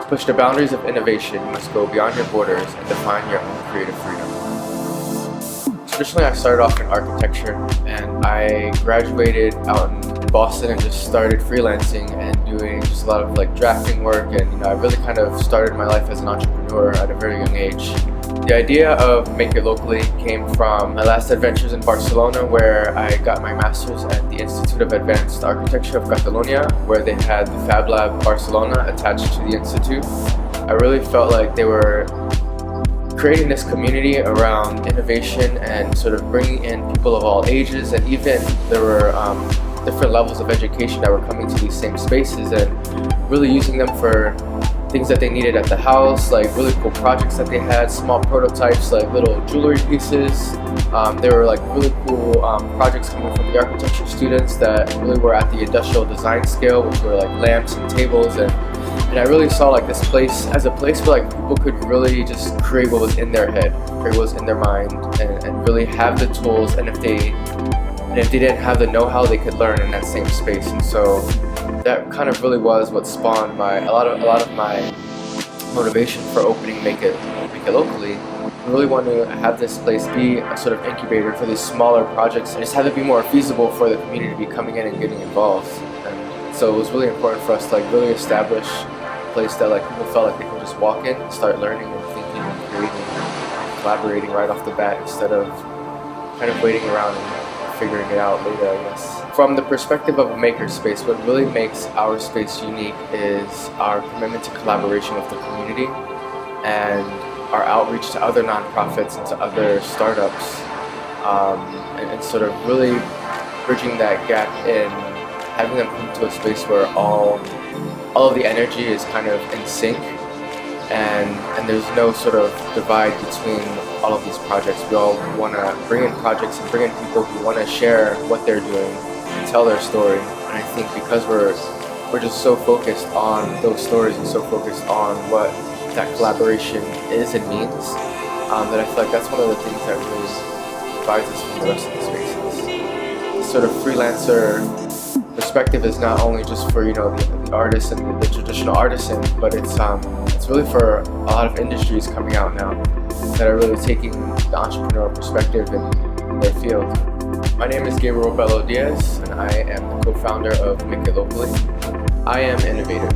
To push the boundaries of innovation, you must go beyond your borders and define your own creative freedom. Traditionally, I started off in architecture, and I graduated out in Boston and just started freelancing and doing just a lot of drafting work. And I really kind of started my life as an entrepreneur at a very young age. The idea of Make It Locally came from my last adventures in Barcelona, where I got my master's at the Institute of Advanced Architecture of Catalonia, where they had the Fab Lab Barcelona attached to the institute. I really felt like they were creating this community around innovation and sort of bringing in people of all ages, and even there were different levels of education that were coming to these same spaces and really using them for things that they needed at the house, like really cool projects that they had, small prototypes, like little jewelry pieces. There were really cool projects coming from the architecture students that really were at the industrial design scale, which were lamps and tables, and I really saw this place as a place where people could really just create what was in their head, create what was in their mind, and really have the tools. And if they didn't have the know-how, they could learn in that same space. And so that kind of really was what spawned a lot of my motivation for opening Make It Locally. I really want to have this place be a sort of incubator for these smaller projects and just have it be more feasible for the community to be coming in and getting involved. And so it was really important for us to really establish a place that people felt like they could just walk in and start learning and thinking and creating and collaborating right off the bat, instead of kind of waiting around and figuring it out later, I guess. From the perspective of a makerspace, what really makes our space unique is our commitment to collaboration with the community and our outreach to other nonprofits and to other startups, and sort of really bridging that gap in having them come to a space where all of the energy is kind of in sync, and there's no sort of divide between all of these projects. We all want to bring in projects and bring in people who want to share what they're doing and tell their story. And I think because we're just so focused on those stories and so focused on what that collaboration is and means, that I feel like that's one of the things that really divides us from the rest of the spaces. This sort of freelancer perspective is not only just for the artist and the traditional artisan, but it's really for a lot of industries coming out now that are really taking the entrepreneurial perspective in their field. My name is Gabriel Bello Diaz, and I am the co-founder of Make It Locally. I am innovative.